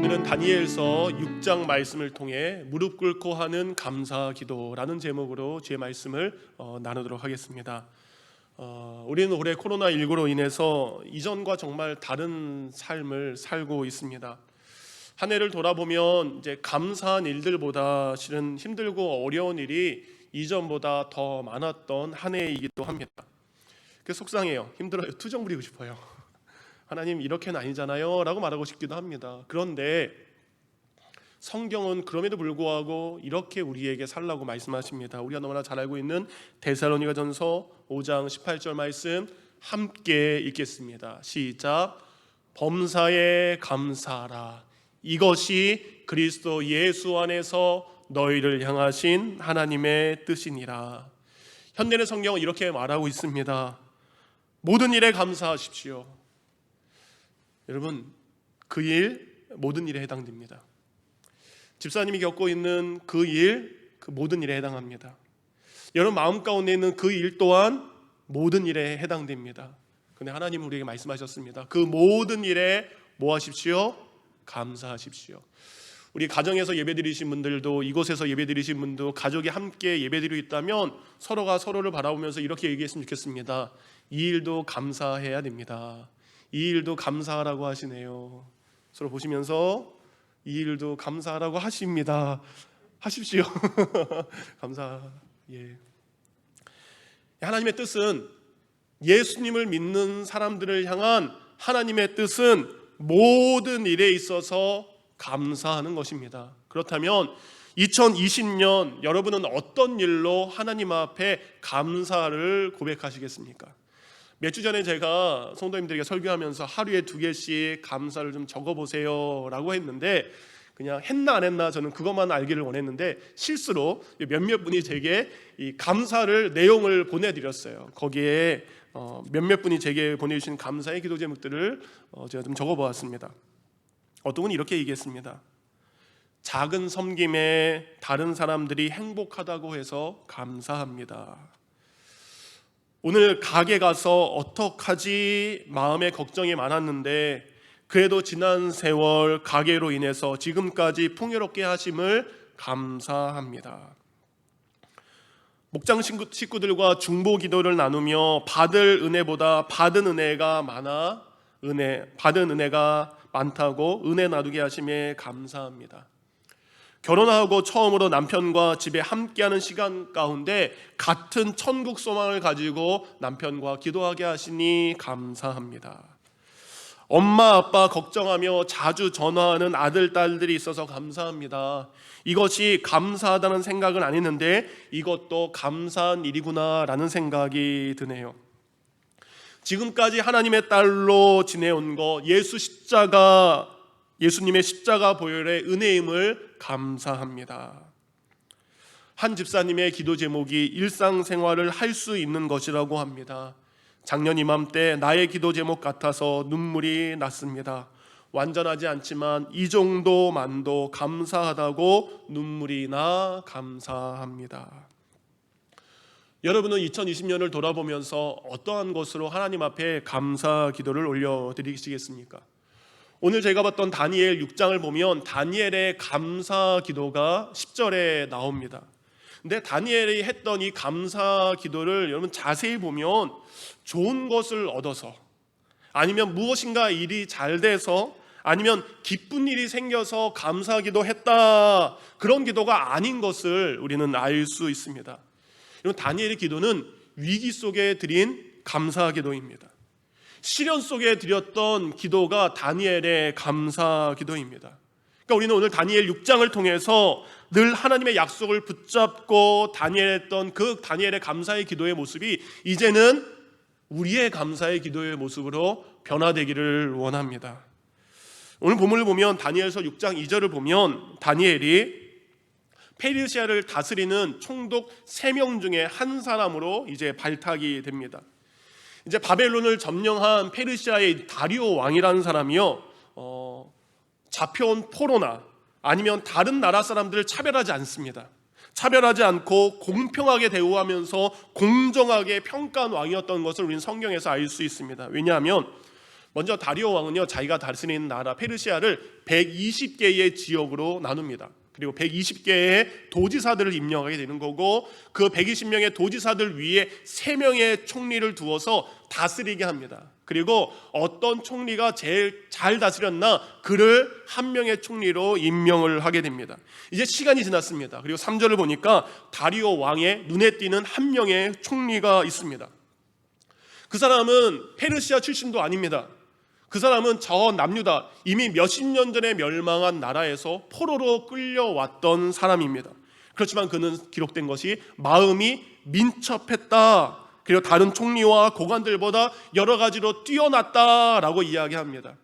오늘은 다니엘서 6장 말씀을 통해 무릎 꿇고 하는 감사 기도라는 제목으로 주의 말씀을 나누도록 하겠습니다. 우리는 올해 코로나19로 인해서 이전과 정말 다른 삶을 살고 있습니다. 한 해를 돌아보면 이제 감사한 일들보다 실은 힘들고 어려운 일이 이전보다 더 많았던 한 해이기도 합니다. 그래서 속상해요. 힘들어요. 투정 부리고 싶어요. 하나님 이렇게는 아니잖아요 라고 말하고 싶기도 합니다. 그런데 성경은 그럼에도 불구하고 이렇게 우리에게 살라고 말씀하십니다. 우리가 너무나 잘 알고 있는 데살로니가전서 5장 18절 말씀 함께 읽겠습니다. 시작. 범사에 감사하라. 이것이 그리스도 예수 안에서 너희를 향하신 하나님의 뜻이니라. 현대의 성경은 이렇게 말하고 있습니다. 모든 일에 감사하십시오. 여러분, 그 일 모든 일에 해당됩니다. 집사님이 겪고 있는 그 일, 그 모든 일에 해당합니다. 여러분 마음 가운데 있는 그 일 또한 모든 일에 해당됩니다. 그런데 하나님은 우리에게 말씀하셨습니다. 그 모든 일에 뭐 하십시오? 감사하십시오. 우리 가정에서 예배드리신 분들도, 이곳에서 예배드리신 분도 가족이 함께 예배드리고 있다면 서로가 서로를 바라보면서 이렇게 얘기했으면 좋겠습니다. 이 일도 감사해야 됩니다. 이 일도 감사하라고 하시네요. 서로 보시면서 이 일도 감사하라고 하십니다. 하십시오. 감사. 예. 하나님의 뜻은, 예수님을 믿는 사람들을 향한 하나님의 뜻은 모든 일에 있어서 감사하는 것입니다. 그렇다면 2020년 여러분은 어떤 일로 하나님 앞에 감사를 고백하시겠습니까? 몇 주 전에 제가 성도님들에게 설교하면서 하루에 2개씩 감사를 좀 적어보세요 라고 했는데, 그냥 했나 안 했나 저는 그것만 알기를 원했는데 실수로 몇몇 분이 제게 이 감사를 내용을 보내드렸어요. 거기에 몇몇 분이 제게 보내주신 감사의 기도 제목들을 제가 좀 적어보았습니다. 어떤 분이 이렇게 얘기했습니다. 작은 섬김에 다른 사람들이 행복하다고 해서 감사합니다. 오늘 가게 가서 어떡하지 마음에 걱정이 많았는데 그래도 지난 세월 가게로 인해서 지금까지 풍요롭게 하심을 감사합니다. 목장 식구들과 중보 기도를 나누며 받을 은혜보다 받은 은혜가 받은 은혜가 많다고 은혜 나누게 하심에 감사합니다. 결혼하고 처음으로 남편과 집에 함께하는 시간 가운데 같은 천국 소망을 가지고 남편과 기도하게 하시니 감사합니다. 엄마 아빠 걱정하며 자주 전화하는 아들 딸들이 있어서 감사합니다. 이것이 감사하다는 생각은 안 했는데 이것도 감사한 일이구나 라는 생각이 드네요. 지금까지 하나님의 딸로 지내온 것, 예수님의 십자가 보혈의 은혜임을 감사합니다. 한 집사님의 기도 제목이 일상생활을 할 수 있는 것이라고 합니다. 작년 이맘때 나의 기도 제목 같아서 눈물이 났습니다. 완전하지 않지만 이 정도만도 감사하다고 눈물이 나 감사합니다. 여러분은 2020년을 돌아보면서 어떠한 것으로 하나님 앞에 감사 기도를 올려드리시겠습니까? 오늘 제가 봤던 다니엘 6장을 보면 다니엘의 감사 기도가 10절에 나옵니다. 근데 다니엘이 했던 이 감사 기도를 여러분 자세히 보면 좋은 것을 얻어서, 아니면 무엇인가 일이 잘 돼서, 아니면 기쁜 일이 생겨서 감사 기도했다, 그런 기도가 아닌 것을 우리는 알 수 있습니다. 여러분 다니엘의 기도는 위기 속에 드린 감사 기도입니다. 시련 속에 드렸던 기도가 다니엘의 감사 기도입니다. 그러니까 우리는 오늘 다니엘 6장을 통해서 늘 하나님의 약속을 붙잡고 다니엘했던 그 다니엘의 감사의 기도의 모습이 이제는 우리의 감사의 기도의 모습으로 변화되기를 원합니다. 오늘 본문을 보면 다니엘서 6장 2절을 보면 다니엘이 페르시아를 다스리는 총독 3명 중에 한 사람으로 이제 발탁이 됩니다. 이제 바벨론을 점령한 페르시아의 다리오 왕이라는 사람이요, 잡혀온 포로나 아니면 다른 나라 사람들을 차별하지 않습니다. 차별하지 않고 공평하게 대우하면서 공정하게 평가한 왕이었던 것을 우리는 성경에서 알 수 있습니다. 왜냐하면 먼저 다리오 왕은요, 자기가 다스리는 나라 페르시아를 120개의 지역으로 나눕니다. 그리고 120개의 도지사들을 임명하게 되는 거고, 그 120명의 도지사들 위에 3명의 총리를 두어서 다스리게 합니다. 그리고 어떤 총리가 제일 잘 다스렸나 그를 한 명의 총리로 임명을 하게 됩니다. 이제 시간이 지났습니다. 그리고 3절을 보니까 다리오 왕의 눈에 띄는 한 명의 총리가 있습니다. 그 사람은 페르시아 출신도 아닙니다. 그 사람은 저 남유다, 이미 몇십 년 전에 멸망한 나라에서 포로로 끌려왔던 사람입니다. 그렇지만 그는 기록된 것이 마음이 민첩했다, 그리고 다른 총리와 고관들보다 여러 가지로 뛰어났다라고 이야기합니다.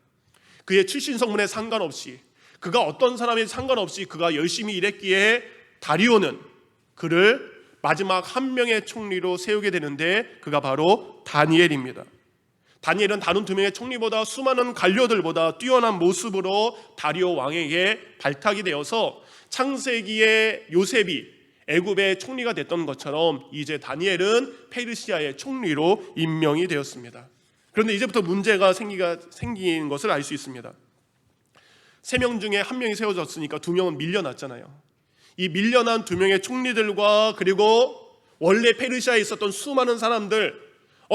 그의 출신 성분에 상관없이, 그가 어떤 사람에 상관없이 그가 열심히 일했기에 다리오는 그를 마지막 한 명의 총리로 세우게 되는데, 그가 바로 다니엘입니다. 다니엘은 다른 2명의 총리보다 수많은 관료들보다 뛰어난 모습으로 다리오 왕에게 발탁이 되어서 창세기의 요셉이 애굽의 총리가 됐던 것처럼 이제 다니엘은 페르시아의 총리로 임명이 되었습니다. 그런데 이제부터 문제가 생긴 것을 알 수 있습니다. 3명 중에 1명이 세워졌으니까 2명은 밀려났잖아요. 이 밀려난 2명의 총리들과 그리고 원래 페르시아에 있었던 수많은 사람들,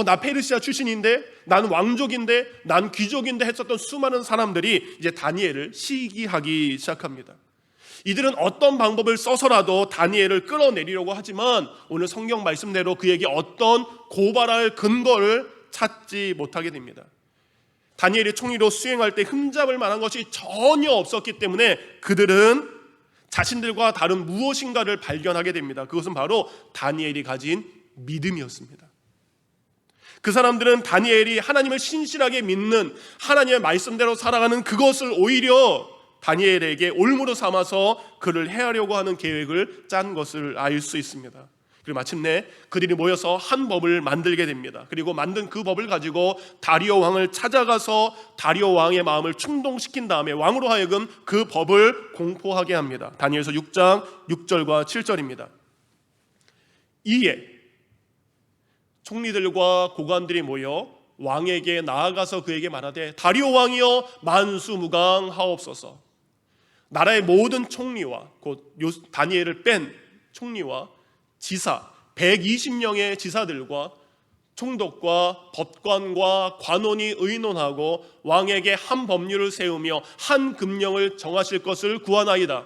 나 페르시아 출신인데, 난 왕족인데, 난 귀족인데 했었던 수많은 사람들이 이제 다니엘을 시기하기 시작합니다. 이들은 어떤 방법을 써서라도 다니엘을 끌어내리려고 하지만 오늘 성경 말씀대로 그에게 어떤 고발할 근거를 찾지 못하게 됩니다. 다니엘이 총리로 수행할 때 흠잡을 만한 것이 전혀 없었기 때문에 그들은 자신들과 다른 무엇인가를 발견하게 됩니다. 그것은 바로 다니엘이 가진 믿음이었습니다. 그 사람들은 다니엘이 하나님을 신실하게 믿는, 하나님의 말씀대로 살아가는 그것을 오히려 다니엘에게 올무로 삼아서 그를 해하려고 하는 계획을 짠 것을 알 수 있습니다. 그리고 마침내 그들이 모여서 한 법을 만들게 됩니다. 그리고 만든 그 법을 가지고 다리오 왕을 찾아가서 다리오 왕의 마음을 충동시킨 다음에 왕으로 하여금 그 법을 공포하게 합니다. 다니엘서 6장 6절과 7절입니다. 이에 총리들과 고관들이 모여 왕에게 나아가서 그에게 말하되, 다리오 왕이여 만수무강하옵소서. 나라의 모든 총리와 곧 다니엘을 뺀 총리와 지사 120명의 지사들과 총독과 법관과 관원이 의논하고 왕에게 한 법률을 세우며 한 금령을 정하실 것을 구하나이다.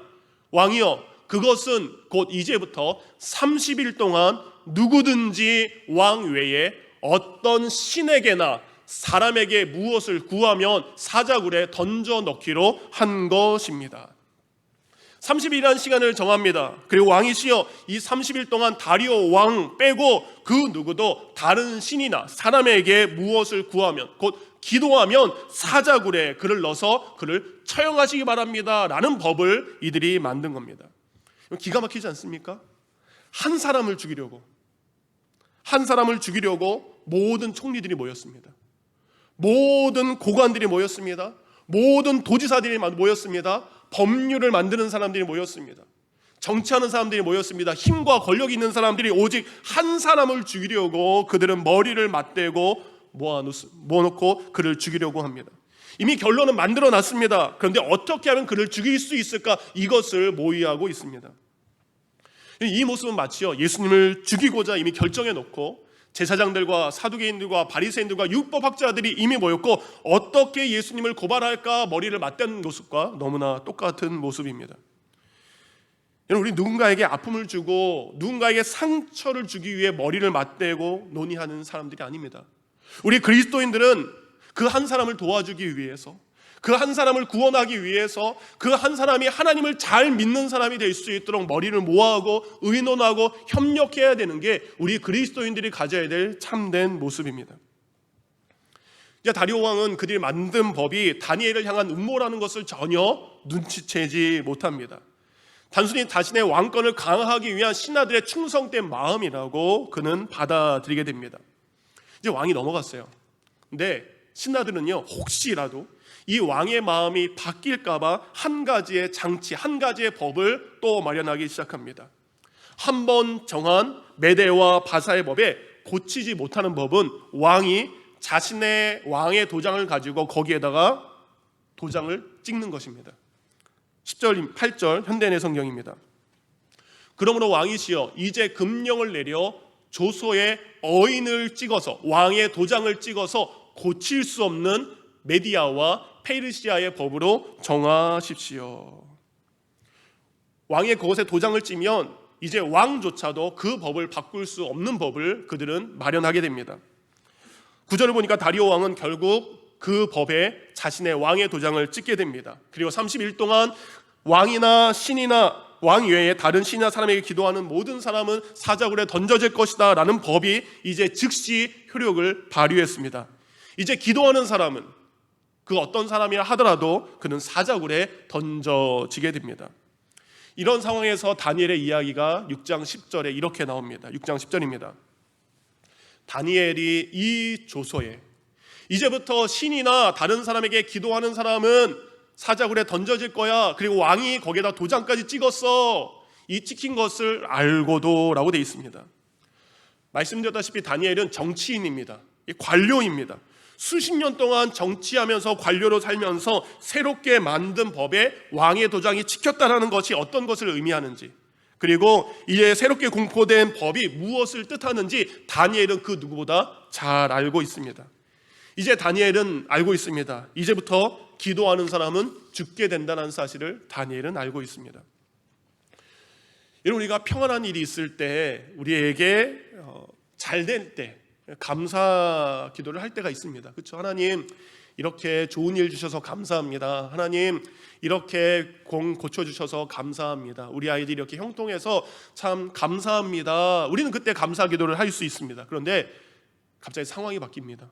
왕이여, 그것은 곧 이제부터 30일 동안 누구든지 왕 외에 어떤 신에게나 사람에게 무엇을 구하면 사자굴에 던져 넣기로 한 것입니다. 30일이라는 시간을 정합니다. 그리고 왕이시여, 이 30일 동안 다리오 왕 빼고 그 누구도 다른 신이나 사람에게 무엇을 구하면, 곧 기도하면 사자굴에 그를 넣어서 그를 처형하시기 바랍니다 라는 법을 이들이 만든 겁니다. 기가 막히지 않습니까? 한 사람을 죽이려고 모든 총리들이 모였습니다. 모든 고관들이 모였습니다. 모든 도지사들이 모였습니다. 법률을 만드는 사람들이 모였습니다. 정치하는 사람들이 모였습니다. 힘과 권력이 있는 사람들이 오직 한 사람을 죽이려고 그들은 머리를 맞대고 모아놓고 그를 죽이려고 합니다. 이미 결론은 만들어 놨습니다. 그런데 어떻게 하면 그를 죽일 수 있을까, 이것을 모의하고 있습니다. 이 모습은 마치요, 예수님을 죽이고자 이미 결정해 놓고 제사장들과 사두개인들과 바리새인들과 율법학자들이 이미 모였고 어떻게 예수님을 고발할까 머리를 맞대는 모습과 너무나 똑같은 모습입니다. 우리 누군가에게 아픔을 주고 누군가에게 상처를 주기 위해 머리를 맞대고 논의하는 사람들이 아닙니다. 우리 그리스도인들은 그 한 사람을 도와주기 위해서, 그 한 사람을 구원하기 위해서, 그 한 사람이 하나님을 잘 믿는 사람이 될 수 있도록 머리를 모아하고 의논하고 협력해야 되는 게 우리 그리스도인들이 가져야 될 참된 모습입니다. 이제 다리오 왕은 그들이 만든 법이 다니엘을 향한 음모라는 것을 전혀 눈치채지 못합니다. 단순히 자신의 왕권을 강화하기 위한 신하들의 충성된 마음이라고 그는 받아들이게 됩니다. 이제 왕이 넘어갔어요. 근데 신하들은요, 혹시라도 이 왕의 마음이 바뀔까봐 한 가지의 장치, 한 가지의 법을 또 마련하기 시작합니다. 한번 정한 메대와 바사의 법에 고치지 못하는 법은 왕이 자신의 왕의 도장을 가지고 거기에다가 도장을 찍는 것입니다. 10절, 8절 현대인의 성경입니다. 그러므로 왕이시여 이제 금령을 내려 조서에 어인을 찍어서 왕의 도장을 찍어서 고칠 수 없는 메디아와 페르시아의 법으로 정하십시오. 왕의 그것에 도장을 찌면 이제 왕조차도 그 법을 바꿀 수 없는 법을 그들은 마련하게 됩니다. 9절을 보니까 다리오 왕은 결국 그 법에 자신의 왕의 도장을 찍게 됩니다. 그리고 30일 동안 왕이나 신이나 왕 외에 다른 신이나 사람에게 기도하는 모든 사람은 사자굴에 던져질 것이다 라는 법이 이제 즉시 효력을 발휘했습니다. 이제 기도하는 사람은 그 어떤 사람이라 하더라도 그는 사자굴에 던져지게 됩니다. 이런 상황에서 다니엘의 이야기가 6장 10절에 이렇게 나옵니다. 6장 10절입니다. 다니엘이 이 조서에 이제부터 신이나 다른 사람에게 기도하는 사람은 사자굴에 던져질 거야. 그리고 왕이 거기에다 도장까지 찍었어. 이 찍힌 것을 알고도 라고 되어 있습니다. 말씀드렸다시피 다니엘은 정치인입니다. 관료입니다. 수십 년 동안 정치하면서 관료로 살면서 새롭게 만든 법에 왕의 도장이 찍혔다는 것이 어떤 것을 의미하는지, 그리고 이제 새롭게 공포된 법이 무엇을 뜻하는지 다니엘은 그 누구보다 잘 알고 있습니다. 이제 다니엘은 알고 있습니다. 이제부터 기도하는 사람은 죽게 된다는 사실을 다니엘은 알고 있습니다. 여러분, 우리가 평안한 일이 있을 때 우리에게 잘 될 때 감사 기도를 할 때가 있습니다. 그렇죠? 하나님 이렇게 좋은 일 주셔서 감사합니다. 하나님 이렇게 공 고쳐주셔서 감사합니다. 우리 아이들이 이렇게 형통해서 참 감사합니다. 우리는 그때 감사 기도를 할 수 있습니다. 그런데 갑자기 상황이 바뀝니다.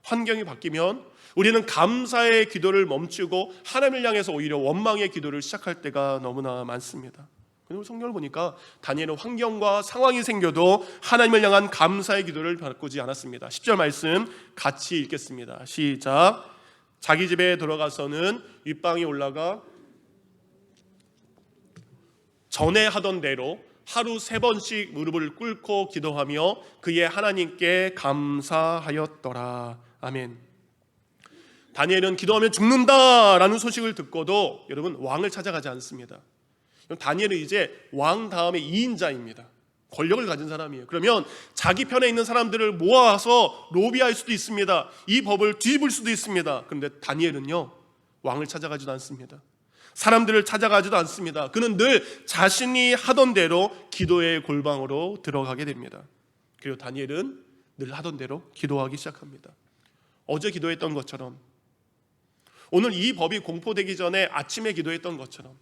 환경이 바뀌면 우리는 감사의 기도를 멈추고 하나님을 향해서 오히려 원망의 기도를 시작할 때가 너무나 많습니다. 그리고 성경을 보니까 다니엘은 환경과 상황이 생겨도 하나님을 향한 감사의 기도를 바꾸지 않았습니다. 10절 말씀 같이 읽겠습니다. 시작. 자기 집에 들어가서는 윗방에 올라가 전에 하던 대로 하루 3번씩 무릎을 꿇고 기도하며 그의 하나님께 감사하였더라. 아멘. 다니엘은 기도하면 죽는다라는 소식을 듣고도 여러분 왕을 찾아가지 않습니다. 다니엘은 이제 왕 다음에 2인자입니다. 권력을 가진 사람이에요. 그러면 자기 편에 있는 사람들을 모아서 로비할 수도 있습니다. 이 법을 뒤집을 수도 있습니다. 그런데 다니엘은요, 왕을 찾아가지도 않습니다. 사람들을 찾아가지도 않습니다. 그는 늘 자신이 하던 대로 기도의 골방으로 들어가게 됩니다. 그리고 다니엘은 늘 하던 대로 기도하기 시작합니다. 어제 기도했던 것처럼, 오늘 이 법이 공포되기 전에 아침에 기도했던 것처럼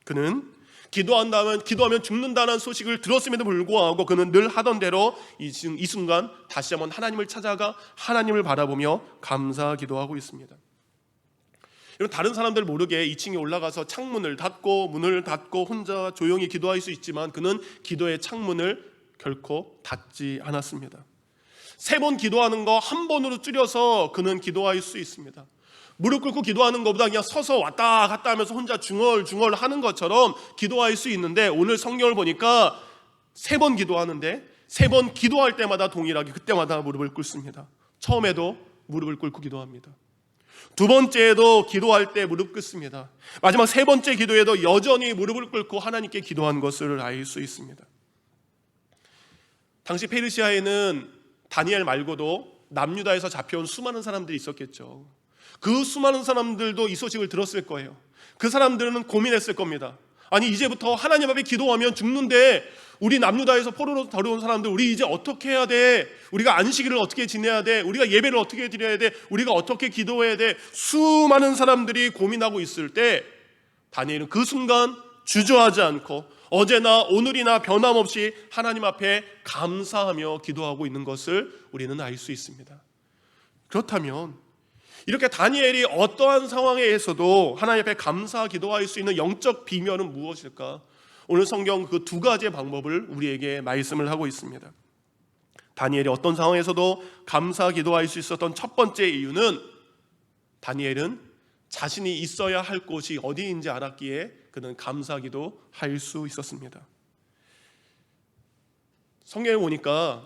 그는 기도하면 죽는다는 소식을 들었음에도 불구하고 그는 늘 하던 대로 이 순간 다시 한번 하나님을 찾아가 하나님을 바라보며 감사 기도하고 있습니다. 다른 사람들 모르게 2층에 올라가서 창문을 닫고 문을 닫고 혼자 조용히 기도할 수 있지만 그는 기도의 창문을 결코 닫지 않았습니다. 3번 기도하는 거 한 번으로 줄여서 그는 기도할 수 있습니다. 무릎 꿇고 기도하는 것보다 그냥 서서 왔다 갔다 하면서 혼자 중얼중얼 하는 것처럼 기도할 수 있는데, 오늘 성경을 보니까 3번 기도하는데 3번 기도할 때마다 동일하게 그때마다 무릎을 꿇습니다. 처음에도 무릎을 꿇고 기도합니다. 2번째에도 기도할 때 무릎 꿇습니다. 마지막 3번째 기도에도 여전히 무릎을 꿇고 하나님께 기도한 것을 알 수 있습니다. 당시 페르시아에는 다니엘 말고도 남유다에서 잡혀온 수많은 사람들이 있었겠죠. 그 수많은 사람들도 이 소식을 들었을 거예요. 그 사람들은 고민했을 겁니다. 아니 이제부터 하나님 앞에 기도하면 죽는데 우리 남유다에서 포로로 들어온 사람들, 우리 이제 어떻게 해야 돼? 우리가 안식일을 어떻게 지내야 돼? 우리가 예배를 어떻게 드려야 돼? 우리가 어떻게 기도해야 돼? 수많은 사람들이 고민하고 있을 때 다니엘은 그 순간 주저하지 않고 어제나 오늘이나 변함없이 하나님 앞에 감사하며 기도하고 있는 것을 우리는 알 수 있습니다. 그렇다면 이렇게 다니엘이 어떠한 상황에서도 하나님 앞에 감사 기도할 수 있는 영적 비밀은 무엇일까? 오늘 성경 그 2가지의 방법을 우리에게 말씀을 하고 있습니다. 다니엘이 어떤 상황에서도 감사 기도할 수 있었던 첫 번째 이유는 다니엘은 자신이 있어야 할 곳이 어디인지 알았기에 그는 감사 기도할 수 있었습니다. 성경에 보니까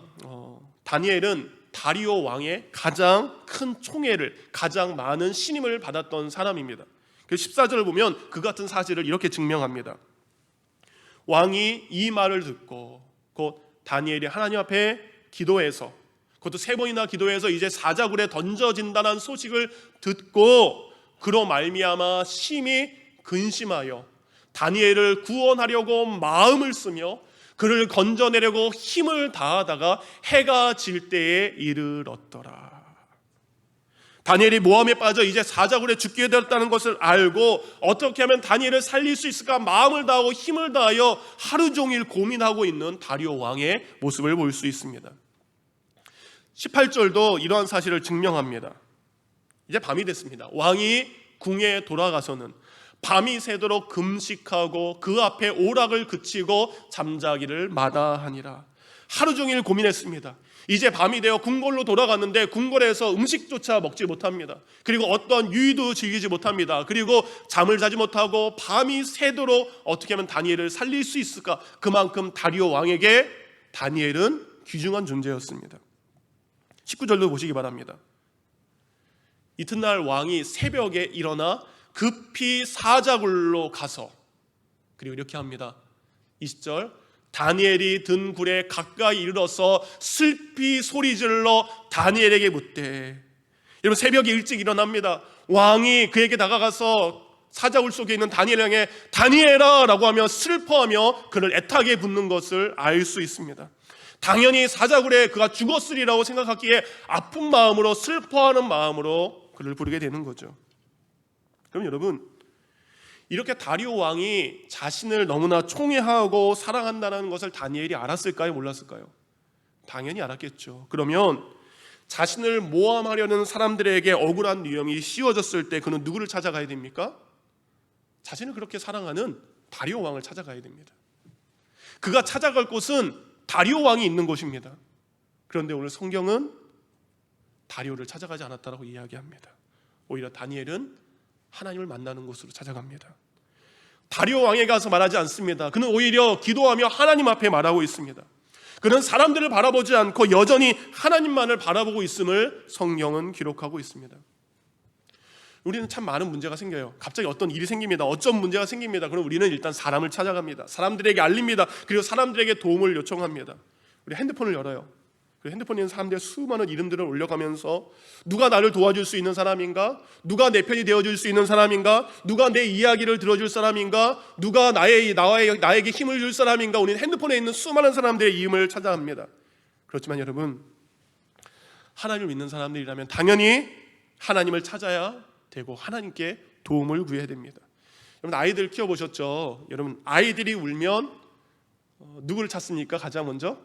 다니엘은 다리오 왕의 가장 큰 총애를, 가장 많은 신임을 받았던 사람입니다. 그 14절을 보면 그 같은 사실을 이렇게 증명합니다. 왕이 이 말을 듣고 곧 다니엘이 하나님 앞에 기도해서, 그것도 3번이나 기도해서 이제 사자굴에 던져진다는 소식을 듣고 그로 말미암아 심히 근심하여 다니엘을 구원하려고 마음을 쓰며 그를 건져내려고 힘을 다하다가 해가 질 때에 이르렀더라. 다니엘이 모함에 빠져 이제 사자굴에 죽게 되었다는 것을 알고 어떻게 하면 다니엘을 살릴 수 있을까 마음을 다하고 힘을 다하여 하루 종일 고민하고 있는 다리오 왕의 모습을 볼 수 있습니다. 18절도 이러한 사실을 증명합니다. 이제 밤이 됐습니다. 왕이 궁에 돌아가서는 밤이 새도록 금식하고 그 앞에 오락을 그치고 잠자기를 마다하니라. 하루 종일 고민했습니다. 이제 밤이 되어 궁궐로 돌아갔는데 궁궐에서 음식조차 먹지 못합니다. 그리고 어떤 유의도 즐기지 못합니다. 그리고 잠을 자지 못하고 밤이 새도록 어떻게 하면 다니엘을 살릴 수 있을까? 그만큼 다리오 왕에게 다니엘은 귀중한 존재였습니다. 19절도 보시기 바랍니다. 이튿날 왕이 새벽에 일어나 급히 사자굴로 가서, 그리고 이렇게 합니다. 20절, 다니엘이 든 굴에 가까이 이르러서 슬피 소리질러 다니엘에게 묻되, 여러분 새벽에 일찍 일어납니다. 왕이 그에게 다가가서 사자굴 속에 있는 다니엘 향해 다니엘아 라고 하며 슬퍼하며 그를 애타게 묻는 것을 알 수 있습니다. 당연히 사자굴에 그가 죽었으리라고 생각하기에 아픈 마음으로, 슬퍼하는 마음으로 그를 부르게 되는 거죠. 그럼 여러분, 이렇게 다리오 왕이 자신을 너무나 총애하고 사랑한다는 것을 다니엘이 알았을까요? 몰랐을까요? 당연히 알았겠죠. 그러면 자신을 모함하려는 사람들에게 억울한 유형이 씌워졌을 때 그는 누구를 찾아가야 됩니까? 자신을 그렇게 사랑하는 다리오 왕을 찾아가야 됩니다. 그가 찾아갈 곳은 다리오 왕이 있는 곳입니다. 그런데 오늘 성경은 다리오를 찾아가지 않았다라고 이야기합니다. 오히려 다니엘은 하나님을 만나는 곳으로 찾아갑니다. 다리오 왕에게 가서 말하지 않습니다. 그는 오히려 기도하며 하나님 앞에 말하고 있습니다. 그는 사람들을 바라보지 않고 여전히 하나님만을 바라보고 있음을 성경은 기록하고 있습니다. 우리는 참 많은 문제가 생겨요. 갑자기 어떤 일이 생깁니다. 어떤 문제가 생깁니다. 그럼 우리는 일단 사람을 찾아갑니다. 사람들에게 알립니다. 그리고 사람들에게 도움을 요청합니다. 우리 핸드폰을 열어요. 그 핸드폰에 있는 사람들의 수많은 이름들을 올려가면서 누가 나를 도와줄 수 있는 사람인가? 누가 내 편이 되어줄 수 있는 사람인가? 누가 내 이야기를 들어줄 사람인가? 누가 나에게 힘을 줄 사람인가? 우리는 핸드폰에 있는 수많은 사람들의 이름을 찾아갑니다. 그렇지만 여러분, 하나님을 믿는 사람들이라면 당연히 하나님을 찾아야 되고 하나님께 도움을 구해야 됩니다. 여러분, 아이들 키워보셨죠? 여러분, 아이들이 울면 누구를 찾습니까? 가장 먼저?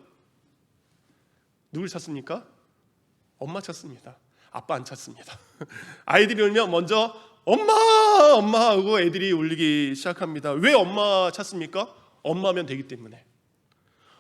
누굴 찾습니까? 엄마 찾습니다. 아빠 안 찾습니다. 아이들이 울면 먼저 엄마 하고 애들이 울기 시작합니다. 왜 엄마 찾습니까? 엄마면 되기 때문에.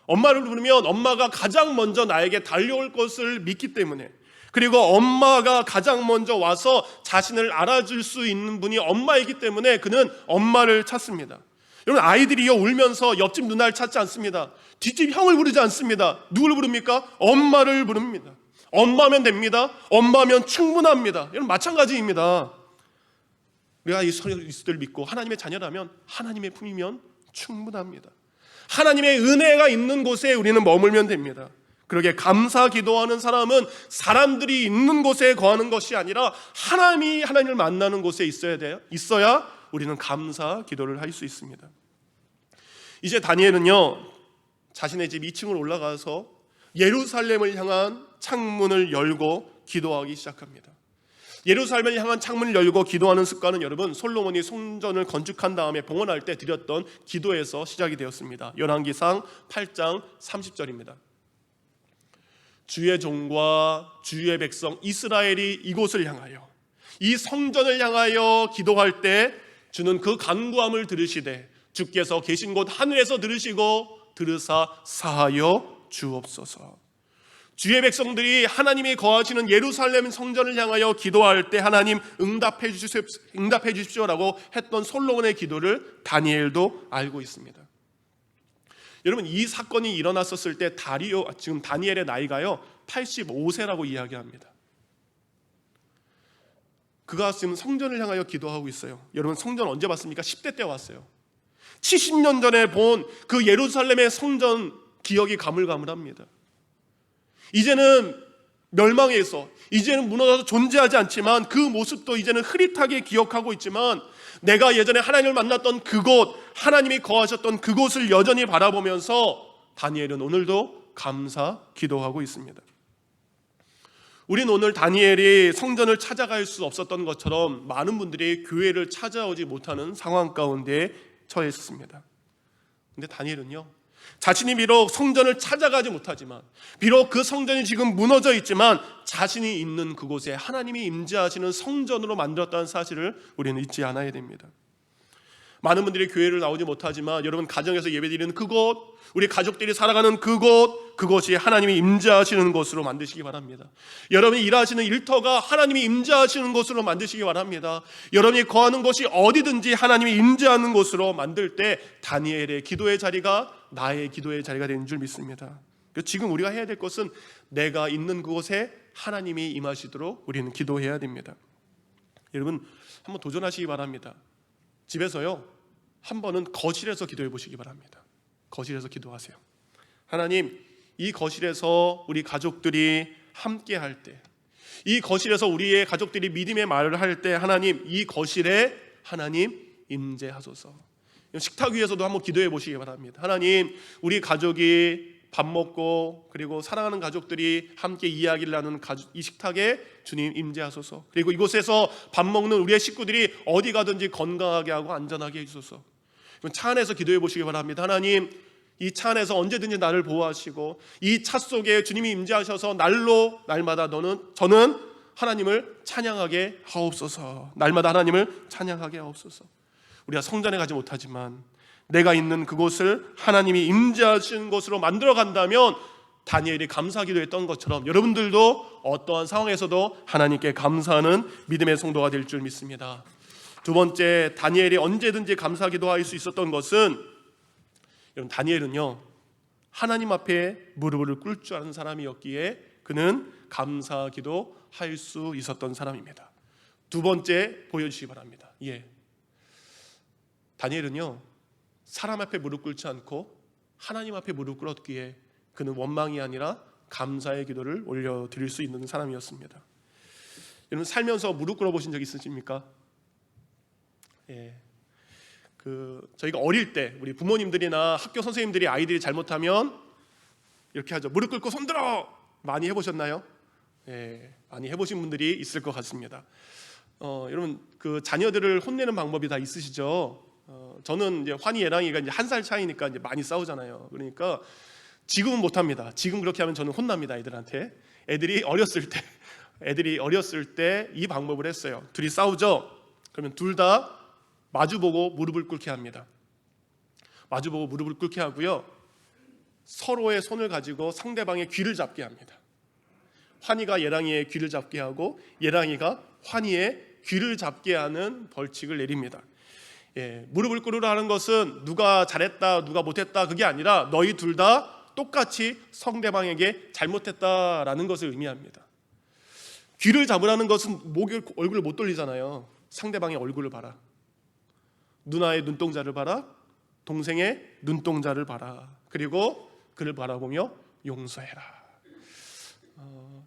엄마를 부르면 엄마가 가장 먼저 나에게 달려올 것을 믿기 때문에, 그리고 엄마가 가장 먼저 와서 자신을 알아줄 수 있는 분이 엄마이기 때문에 그는 엄마를 찾습니다. 여러분, 아이들이요 울면서 옆집 누나를 찾지 않습니다. 뒷집 형을 부르지 않습니다. 누구를 부릅니까? 엄마를 부릅니다. 엄마면 됩니다. 엄마면 충분합니다. 여러분, 마찬가지입니다. 우리가 이 그리스도를 믿고 하나님의 자녀라면 하나님의 품이면 충분합니다. 하나님의 은혜가 있는 곳에 우리는 머물면 됩니다. 그러게 감사 기도하는 사람은 사람들이 있는 곳에 거하는 것이 아니라 하나님을 만나는 곳에 있어야 우리는 감사 기도를 할 수 있습니다. 이제 다니엘은요, 자신의 집 2층을 올라가서 예루살렘을 향한 창문을 열고 기도하기 시작합니다. 예루살렘을 향한 창문을 열고 기도하는 습관은 여러분, 솔로몬이 성전을 건축한 다음에 봉헌할 때 드렸던 기도에서 시작이 되었습니다. 열왕기상 8장 30절입니다. 주의 종과 주의 백성 이스라엘이 이곳을 향하여, 이 성전을 향하여 기도할 때 주는 그 간구함을 들으시되 주께서 계신 곳 하늘에서 들으시고 들으사 사하여 주옵소서. 주의 백성들이 하나님이 거하시는 예루살렘 성전을 향하여 기도할 때 하나님 응답해 주십시오라고 했던 솔로몬의 기도를 다니엘도 알고 있습니다. 여러분, 이 사건이 일어났었을 때 지금 다니엘의 나이가요 85세라고 이야기합니다. 그가 지금 성전을 향하여 기도하고 있어요. 여러분, 성전 언제 봤습니까? 10대 때 왔어요. 70년 전에 본 그 예루살렘의 성전 기억이 가물가물합니다. 이제는 멸망해 있어, 이제는 무너져서 존재하지 않지만 그 모습도 이제는 흐릿하게 기억하고 있지만 내가 예전에 하나님을 만났던 그곳, 하나님이 거하셨던 그곳을 여전히 바라보면서 다니엘은 오늘도 감사 기도하고 있습니다. 우린 오늘 다니엘이 성전을 찾아갈 수 없었던 것처럼 많은 분들이 교회를 찾아오지 못하는 상황 가운데 처해 있습니다. 근데 다니엘은요, 자신이 비록 성전을 찾아가지 못하지만, 비록 그 성전이 지금 무너져 있지만 자신이 있는 그곳에 하나님이 임재하시는 성전으로 만들었다는 사실을 우리는 잊지 않아야 됩니다. 많은 분들이 교회를 나오지 못하지만 여러분 가정에서 예배드리는 그곳, 우리 가족들이 살아가는 그곳, 그것이 하나님이 임재하시는 곳으로 만드시기 바랍니다. 여러분이 일하시는 일터가 하나님이 임재하시는 곳으로 만드시기 바랍니다. 여러분이 거하는 곳이 어디든지 하나님이 임재하는 곳으로 만들 때 다니엘의 기도의 자리가 나의 기도의 자리가 되는 줄 믿습니다. 지금 우리가 해야 될 것은 내가 있는 그곳에 하나님이 임하시도록 우리는 기도해야 됩니다. 여러분, 한번 도전하시기 바랍니다. 집에서요, 한 번은 거실에서 기도해 보시기 바랍니다. 거실에서 기도하세요. 하나님, 이 거실에서 우리 가족들이 함께 할 때, 이 거실에서 우리의 가족들이 믿음의 말을 할 때 하나님, 이 거실에 하나님 임재하소서. 식탁 위에서도 한번 기도해 보시기 바랍니다. 하나님, 우리 가족이 밥 먹고 그리고 사랑하는 가족들이 함께 이야기를 나누는 이 식탁에 주님 임재하소서. 그리고 이곳에서 밥 먹는 우리의 식구들이 어디 가든지 건강하게 하고 안전하게 해주소서. 차 안에서 기도해 보시기 바랍니다. 하나님, 이 차 안에서 언제든지 나를 보호하시고 이 차 속에 주님이 임재하셔서 날마다 저는 하나님을 찬양하게 하옵소서. 날마다 하나님을 찬양하게 하옵소서. 우리가 성전에 가지 못하지만 내가 있는 그곳을 하나님이 임재하시는 곳으로 만들어 간다면 다니엘이 감사기도했던 것처럼 여러분들도 어떠한 상황에서도 하나님께 감사하는 믿음의 성도가 될 줄 믿습니다. 두 번째, 다니엘이 언제든지 감사기도할 수 있었던 것은, 여러분, 다니엘은요 하나님 앞에 무릎을 꿇을 줄 아는 사람이었기에 그는 감사기도 할 수 있었던 사람입니다. 두 번째 보여주시기 바랍니다. 다니엘은요 사람 앞에 무릎 꿇지 않고 하나님 앞에 무릎 꿇었기에 그는 원망이 아니라 감사의 기도를 올려드릴 수 있는 사람이었습니다. 여러분, 살면서 무릎 꿇어 보신 적 있으십니까? 저희가 어릴 때 우리 부모님들이나 학교 선생님들이 아이들이 잘못하면 이렇게 하죠. 무릎 꿇고 손들어! 많이 해보셨나요? 많이 해보신 분들이 있을 것 같습니다. 여러분, 그 자녀들을 혼내는 방법이 다 있으시죠? 저는 이제 환희 예랑이가 이제 1살 차이니까 이제 많이 싸우잖아요. 그러니까 지금은 못합니다. 지금 그렇게 하면 저는 혼납니다, 애들한테. 애들이 어렸을 때 이 방법을 했어요. 둘이 싸우죠? 그러면 둘 다 마주보고 무릎을 꿇게 합니다. 마주보고 무릎을 꿇게 하고요, 서로의 손을 가지고 상대방의 귀를 잡게 합니다. 환희가 예랑이의 귀를 잡게 하고 예랑이가 환희의 귀를 잡게 하는 벌칙을 내립니다. 무릎을 꿇으라 하는 것은 누가 잘했다 누가 못했다 그게 아니라 너희 둘 다 똑같이 상대방에게 잘못했다라는 것을 의미합니다. 귀를 잡으라는 것은 얼굴을 못 돌리잖아요. 상대방의 얼굴을 봐라. 누나의 눈동자를 봐라. 동생의 눈동자를 봐라. 그리고 그를 바라보며 용서해라.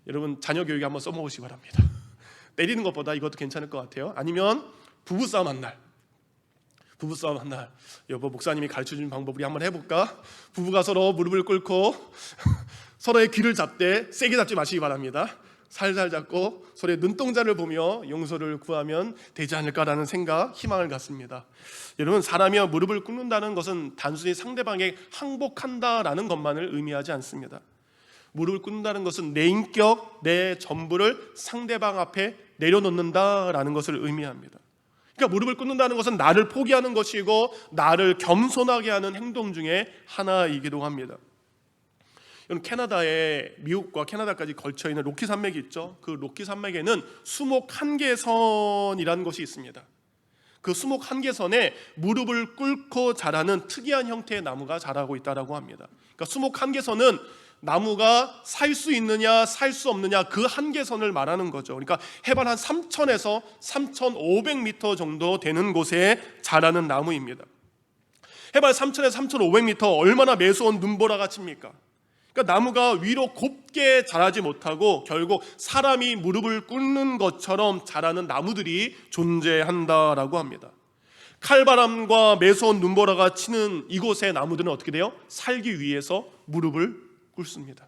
여러분, 자녀 교육에 한번 써먹으시기 바랍니다. 때리는 것보다 이것도 괜찮을 것 같아요. 아니면 부부싸움 한 날, 여보, 목사님이 가르쳐준 방법 우리 한번 해볼까? 부부가 서로 무릎을 꿇고 서로의 귀를 잡되 세게 잡지 마시기 바랍니다. 살살 잡고 서로의 눈동자를 보며 용서를 구하면 되지 않을까라는 생각, 희망을 갖습니다. 여러분, 사람이 무릎을 꿇는다는 것은 단순히 상대방에게 항복한다라는 것만을 의미하지 않습니다. 무릎을 꿇는다는 것은 내 인격, 내 전부를 상대방 앞에 내려놓는다라는 것을 의미합니다. 그러니까 무릎을 꿇는다는 것은 나를 포기하는 것이고 나를 겸손하게 하는 행동 중에 하나이기도 합니다. 캐나다에, 미국과 캐나다까지 걸쳐 있는 로키 산맥이 있죠. 그 로키 산맥에는 수목 한계선이라는 것이 있습니다. 그 수목 한계선에 무릎을 꿇고 자라는 특이한 형태의 나무가 자라고 있다고 합니다. 그러니까 수목 한계선은 나무가 살 수 있느냐 살 수 없느냐 그 한계선을 말하는 거죠. 그러니까 해발 한 3,000에서 3,500m 정도 되는 곳에 자라는 나무입니다. 해발 3,000에서 3,500m 얼마나 매서운 눈보라가 칩니까? 그러니까 나무가 위로 곱게 자라지 못하고 결국 사람이 무릎을 꿇는 것처럼 자라는 나무들이 존재한다라고 합니다. 칼바람과 매서운 눈보라가 치는 이곳의 나무들은 어떻게 돼요? 살기 위해서 무릎을 꿇습니다.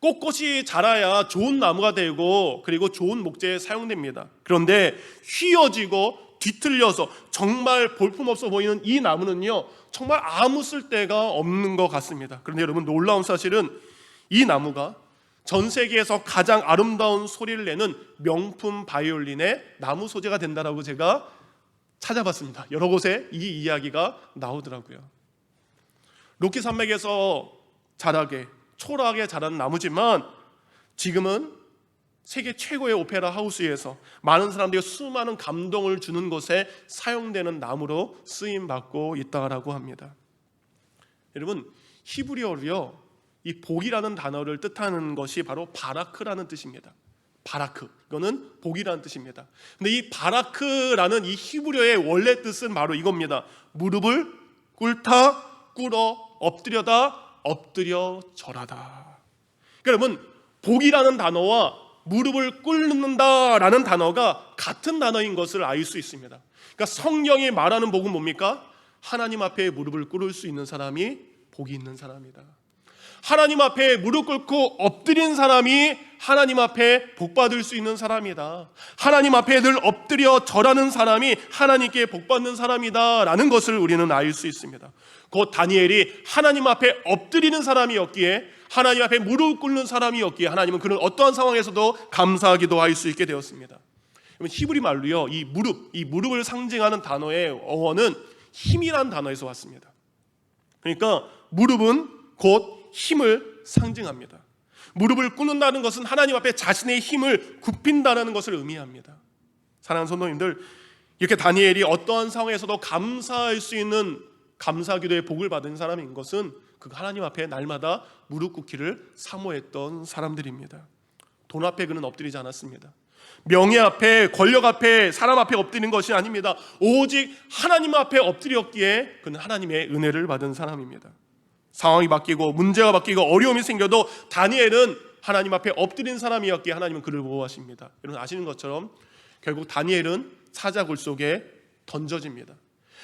꼿꼿이 자라야 좋은 나무가 되고 그리고 좋은 목재에 사용됩니다. 그런데 휘어지고 뒤틀려서 정말 볼품없어 보이는 이 나무는요, 정말 아무 쓸데가 없는 것 같습니다. 그런데 여러분, 놀라운 사실은 이 나무가 전 세계에서 가장 아름다운 소리를 내는 명품 바이올린의 나무 소재가 된다라고 제가 찾아봤습니다. 여러 곳에 이 이야기가 나오더라고요. 로키 산맥에서 자라게 초라하게 자란 나무지만 지금은 세계 최고의 오페라 하우스에서 많은 사람들이 수많은 감동을 주는 것에 사용되는 나무로 쓰임 받고 있다라고 합니다. 여러분, 히브리어로요, 이 복이라는 단어를 뜻하는 것이 바로 바라크라는 뜻입니다. 바라크, 이거는 복이라는 뜻입니다. 근데 이 바라크라는 이 히브리어의 원래 뜻은 바로 이겁니다. 무릎을 꿇다, 꿇어, 엎드려다, 엎드려 절하다. 여러분, 복이라는 단어와 무릎을 꿇는다라는 단어가 같은 단어인 것을 알 수 있습니다. 그러니까 성경이 말하는 복은 뭡니까? 하나님 앞에 무릎을 꿇을 수 있는 사람이 복이 있는 사람이다. 하나님 앞에 무릎 꿇고 엎드린 사람이 하나님 앞에 복 받을 수 있는 사람이다. 하나님 앞에 늘 엎드려 절하는 사람이 하나님께 복 받는 사람이다 라는 것을 우리는 알 수 있습니다. 곧 다니엘이 하나님 앞에 엎드리는 사람이었기에, 하나님 앞에 무릎 꿇는 사람이었기에 하나님은 그런 어떠한 상황에서도 감사하기도 할 수 있게 되었습니다. 히브리 말로요, 이 무릎을 상징하는 단어의 어원은 힘이란 단어에서 왔습니다. 그러니까 무릎은 곧 힘을 상징합니다. 무릎을 꿇는다는 것은 하나님 앞에 자신의 힘을 굽힌다는 것을 의미합니다. 사랑하는 성도님들, 이렇게 다니엘이 어떠한 상황에서도 감사할 수 있는 감사기도의 복을 받은 사람인 것은 그 하나님 앞에 날마다 무릎 꿇기를 사모했던 사람들입니다. 돈 앞에 그는 엎드리지 않았습니다. 명예 앞에, 권력 앞에, 사람 앞에 엎드리는 것이 아닙니다. 오직 하나님 앞에 엎드렸기에 그는 하나님의 은혜를 받은 사람입니다. 상황이 바뀌고 문제가 바뀌고 어려움이 생겨도 다니엘은 하나님 앞에 엎드린 사람이었기에 하나님은 그를 보호하십니다. 여러분 아시는 것처럼 결국 다니엘은 사자굴 속에 던져집니다.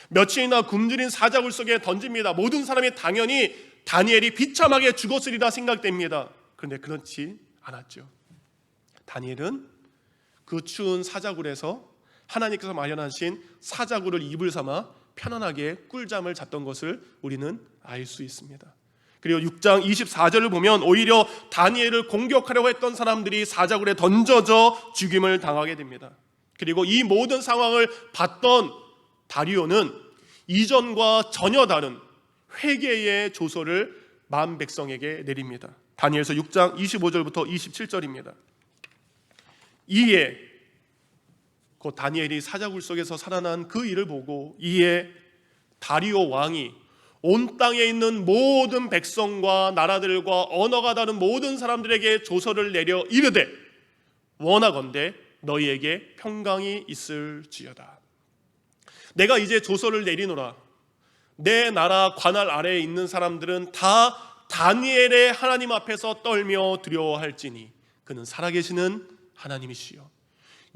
며칠이나 굶주린 사자굴 속에 던집니다. 모든 사람이 당연히 다니엘이 비참하게 죽었으리라 생각됩니다. 그런데 그렇지 않았죠. 다니엘은 그 추운 사자굴에서 하나님께서 마련하신 사자굴을 이불 삼아 편안하게 꿀잠을 잤던 것을 우리는 알 수 있습니다. 그리고 6장 24절을 보면 오히려 다니엘을 공격하려고 했던 사람들이 사자굴에 던져져 죽임을 당하게 됩니다. 그리고 이 모든 상황을 봤던 다리오는 이전과 전혀 다른 회개의 조서를 만 백성에게 내립니다. 다니엘서 6장 25절부터 27절입니다. 이에 곧 다니엘이 사자굴 속에서 살아난 그 일을 보고 이에 다리오 왕이 온 땅에 있는 모든 백성과 나라들과 언어가 다른 모든 사람들에게 조서를 내려 이르되 원하건대 너희에게 평강이 있을지어다. 내가 이제 조서를 내리노라. 내 나라 관할 아래에 있는 사람들은 다 다니엘의 하나님 앞에서 떨며 두려워할지니 그는 살아계시는 하나님이시여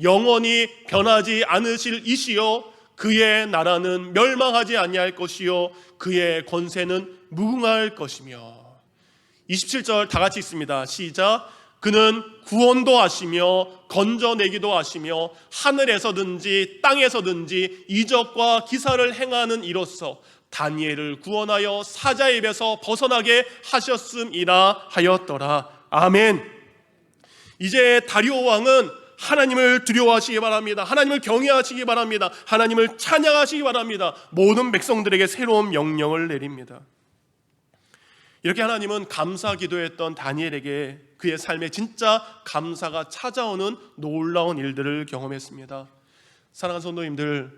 영원히 변하지 않으실 이시여 그의 나라는 멸망하지 아니할 것이요 그의 권세는 무궁할 것이며. 27절 다 같이 있습니다. 시작. 그는 구원도 하시며 건져내기도 하시며 하늘에서든지 땅에서든지 이적과 기사를 행하는 이로써 다니엘을 구원하여 사자의 입에서 벗어나게 하셨음이라 하였더라. 아멘. 이제 다리오 왕은 하나님을 두려워하시기 바랍니다. 하나님을 경외하시기 바랍니다. 하나님을 찬양하시기 바랍니다. 모든 백성들에게 새로운 명령을 내립니다. 이렇게 하나님은 감사 기도했던 다니엘에게 그의 삶에 진짜 감사가 찾아오는 놀라운 일들을 경험했습니다. 사랑하는 성도님들,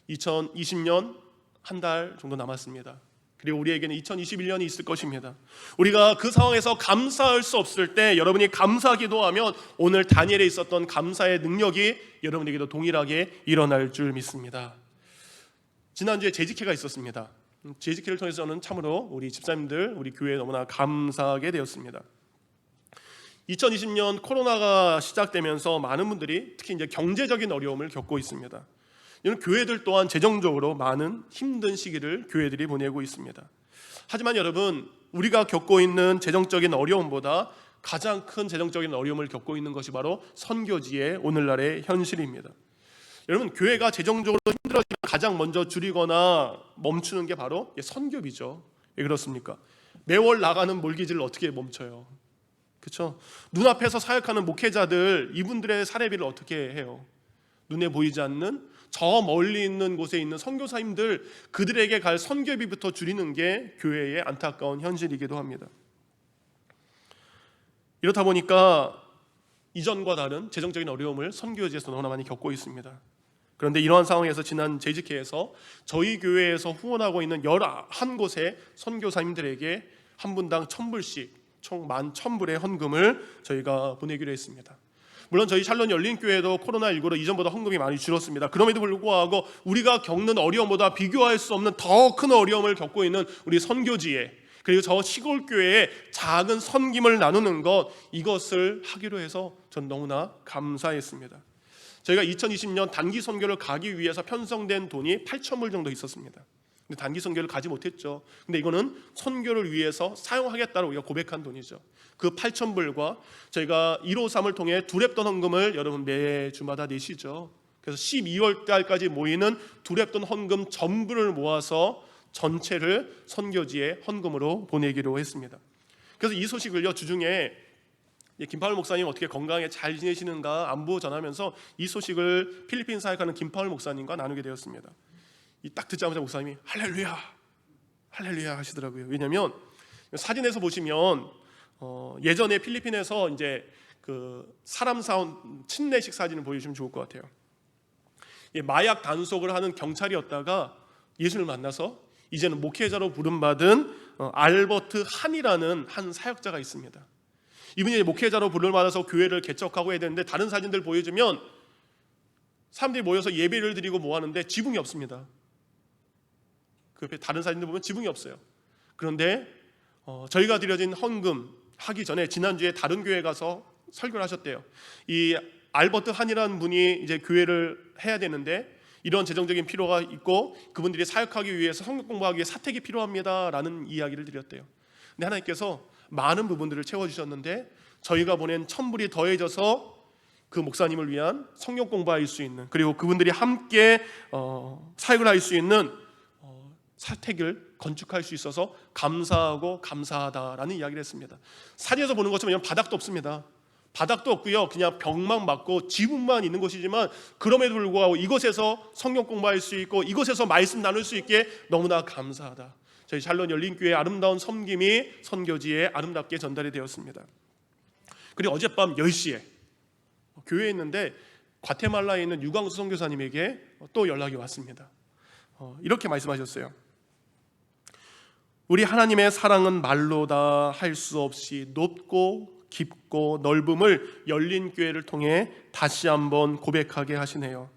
2020년 한 달 정도 남았습니다. 그리고 우리에게는 2021년이 있을 것입니다. 우리가 그 상황에서 감사할 수 없을 때 여러분이 감사 기도하면 오늘 다니엘에 있었던 감사의 능력이 여러분에게도 동일하게 일어날 줄 믿습니다. 지난주에 재직회가 있었습니다. 재직회를 통해서 저는 참으로 우리 집사님들, 우리 교회에 너무나 감사하게 되었습니다. 2020년 코로나가 시작되면서 많은 분들이 특히 이제 경제적인 어려움을 겪고 있습니다. 이런 교회들 또한 재정적으로 많은 힘든 시기를 교회들이 보내고 있습니다. 하지만 여러분, 우리가 겪고 있는 재정적인 어려움보다 가장 큰 재정적인 어려움을 겪고 있는 것이 바로 선교지의 오늘날의 현실입니다. 여러분, 교회가 재정적으로 힘들어지면 가장 먼저 줄이거나 멈추는 게 바로 선교비죠. 왜 그렇습니까? 매월 나가는 몰기지를 어떻게 멈춰요? 그렇죠? 눈앞에서 사역하는 목회자들, 이분들의 사례비를 어떻게 해요? 눈에 보이지 않는 저 멀리 있는 곳에 있는 선교사님들, 그들에게 갈 선교비부터 줄이는 게 교회의 안타까운 현실이기도 합니다. 이렇다 보니까 이전과 다른 재정적인 어려움을 선교지에서 너무나 많이 겪고 있습니다. 그런데 이러한 상황에서 지난 재직회에서 저희 교회에서 후원하고 있는 11곳의 선교사님들에게 한 분당 1,000불씩 총 11,000불의 헌금을 저희가 보내기로 했습니다. 물론 저희 샬롯 열린교회도 코로나19로 이전보다 헌금이 많이 줄었습니다. 그럼에도 불구하고 우리가 겪는 어려움보다 비교할 수 없는 더 큰 어려움을 겪고 있는 우리 선교지에, 그리고 저 시골교회에 작은 섬김을 나누는 것, 이것을 하기로 해서 전 너무나 감사했습니다. 저희가 2020년 단기 선교를 가기 위해서 편성된 돈이 8,000불 정도 있었습니다. 근데 단기 선교를 가지 못했죠. 근데 이거는 선교를 위해서 사용하겠다고 우리가 고백한 돈이죠. 그 8,000불과 저희가 153을 통해 두랩돈 헌금을 여러분 매주마다 내시죠. 그래서 12월 달까지 모이는 두랩돈 헌금 전부를 모아서 전체를 선교지에 헌금으로 보내기로 했습니다. 그래서 이 소식을요, 주중에 김파울 목사님 어떻게 건강에 잘 지내시는가 안부 전하면서 이 소식을 필리핀 사역하는 김파울 목사님과 나누게 되었습니다. 딱 듣자마자 목사님이 할렐루야, 할렐루야 하시더라고요. 왜냐하면 사진에서 보시면 예전에 필리핀에서 이제 그 사람 사온 침례식 사진을 보여주시면 좋을 것 같아요. 마약 단속을 하는 경찰이었다가 예수를 만나서 이제는 목회자로 부름받은 알버트 한이라는 한 사역자가 있습니다. 이분이 목회자로 부름받아서 교회를 개척하고 해야 되는데 다른 사진들 보여주면 사람들이 모여서 예배를 드리고 뭐 하는데 지붕이 없습니다. 그 옆에 다른 사진들 보면 지붕이 없어요. 그런데 저희가 드려진 헌금 하기 전에 지난주에 다른 교회 가서 설교를 하셨대요. 이 알버트 한이라는 분이 이제 교회를 해야 되는데 이런 재정적인 필요가 있고 그분들이 사역하기 위해서 성경 공부하기 위해 사택이 필요합니다라는 이야기를 드렸대요. 근데 하나님께서 많은 부분들을 채워주셨는데 저희가 보낸 1,000불이 더해져서 그 목사님을 위한 성경 공부할 수 있는, 그리고 그분들이 함께 사역을 할 수 있는 사택을 건축할 수 있어서 감사하고 감사하다라는 이야기를 했습니다. 사진에서 보는 것처럼 바닥도 없습니다. 바닥도 없고요, 그냥 벽만 맞고 지붕만 있는 곳이지만 그럼에도 불구하고 이곳에서 성경 공부할 수 있고 이곳에서 말씀 나눌 수 있게 너무나 감사하다. 저희 샬롯 열린교회의 아름다운 섬김이 선교지에 아름답게 전달이 되었습니다. 그리고 어젯밤 10시에 교회에 있는데 과테말라에 있는 유광수 선교사님에게 또 연락이 왔습니다. 이렇게 말씀하셨어요. 우리 하나님의 사랑은 말로 다 할 수 없이 높고 깊고 넓음을 열린교회를 통해 다시 한번 고백하게 하시네요.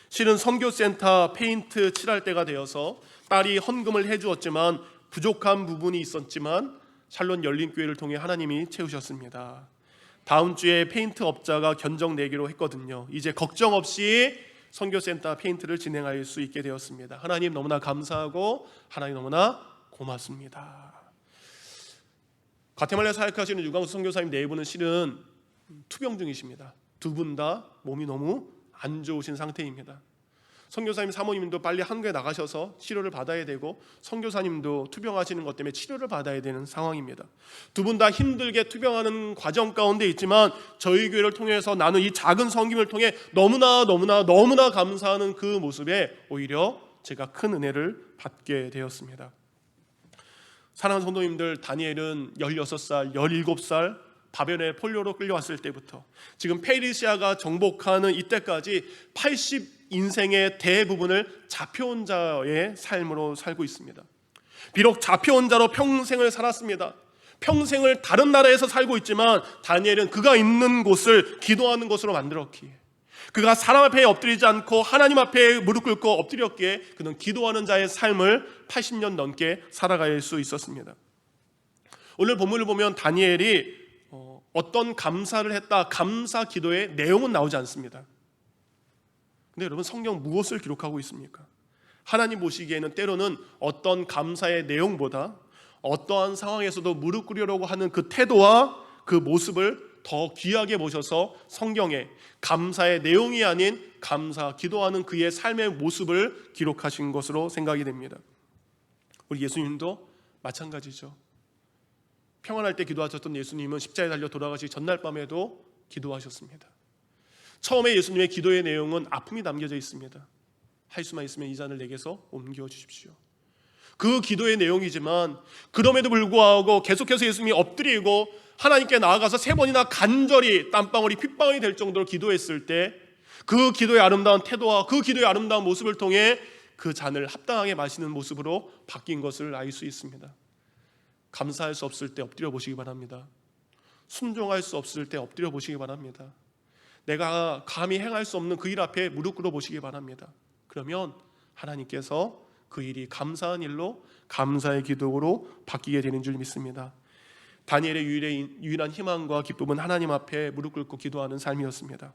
실은 선교센터 페인트 칠할 때가 되어서 딸이 헌금을 해주었지만 부족한 부분이 있었지만 샬롯 열린교회를 통해 하나님이 채우셨습니다. 다음 주에 페인트 업자가 견적 내기로 했거든요. 이제 걱정 없이 선교센터 페인트를 진행할 수 있게 되었습니다. 하나님 너무나 감사하고 하나님 너무나 고맙습니다. 과테말라 사역하시는 유광수 선교사님 네 분은 실은 투병 중이십니다. 두 분 다 몸이 너무 안 좋으신 상태입니다. 선교사님 사모님도 빨리 한국에 나가셔서 치료를 받아야 되고 선교사님도 투병하시는 것 때문에 치료를 받아야 되는 상황입니다. 두 분 다 힘들게 투병하는 과정 가운데 있지만 저희 교회를 통해서 나눈 이 작은 섬김을 통해 너무나 감사하는 그 모습에 오히려 제가 큰 은혜를 받게 되었습니다. 사랑하는 성도님들, 다니엘은 16살, 17살 바벨론의 폴로로 끌려왔을 때부터 지금 페르시아가 정복하는 이때까지 80인생의 대부분을 잡혀온 자의 삶으로 살고 있습니다. 비록 잡혀온 자로 평생을 살았습니다. 평생을 다른 나라에서 살고 있지만 다니엘은 그가 있는 곳을 기도하는 곳으로 만들었기에, 그가 사람 앞에 엎드리지 않고 하나님 앞에 무릎 꿇고 엎드렸기에 그는 기도하는 자의 삶을 80년 넘게 살아갈 수 있었습니다. 오늘 본문을 보면 다니엘이 어떤 감사를 했다, 감사 기도의 내용은 나오지 않습니다. 근데 여러분, 성경 무엇을 기록하고 있습니까? 하나님 보시기에는 때로는 어떤 감사의 내용보다 어떠한 상황에서도 무릎 꿇으려고 하는 그 태도와 그 모습을 더 귀하게 보셔서 성경에 감사의 내용이 아닌 감사, 기도하는 그의 삶의 모습을 기록하신 것으로 생각이 됩니다. 우리 예수님도 마찬가지죠. 평안할 때 기도하셨던 예수님은 십자가에 달려 돌아가시기 전날 밤에도 기도하셨습니다. 처음에 예수님의 기도의 내용은 아픔이 담겨져 있습니다. 할 수만 있으면 이 잔을 내게서 옮겨 주십시오. 그 기도의 내용이지만 그럼에도 불구하고 계속해서 예수님이 엎드리고 하나님께 나아가서 3번이나 간절히 땀방울이 핏방울이 될 정도로 기도했을 때 그 기도의 아름다운 태도와 그 기도의 아름다운 모습을 통해 그 잔을 합당하게 마시는 모습으로 바뀐 것을 알 수 있습니다. 감사할 수 없을 때 엎드려 보시기 바랍니다. 순종할 수 없을 때 엎드려 보시기 바랍니다. 내가 감히 행할 수 없는 그 일 앞에 무릎 꿇어 보시기 바랍니다. 그러면 하나님께서 그 일이 감사한 일로, 감사의 기도로 바뀌게 되는 줄 믿습니다. 다니엘의 유일한 희망과 기쁨은 하나님 앞에 무릎 꿇고 기도하는 삶이었습니다.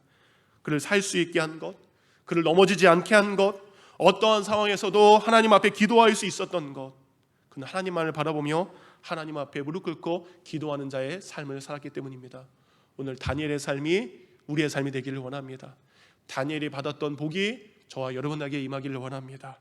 그를 살 수 있게 한 것, 그를 넘어지지 않게 한 것, 어떠한 상황에서도 하나님 앞에 기도할 수 있었던 것, 그는 하나님만을 바라보며 하나님 앞에 무릎 꿇고 기도하는 자의 삶을 살았기 때문입니다. 오늘 다니엘의 삶이 우리의 삶이 되기를 원합니다. 다니엘이 받았던 복이 저와 여러분에게 임하기를 원합니다.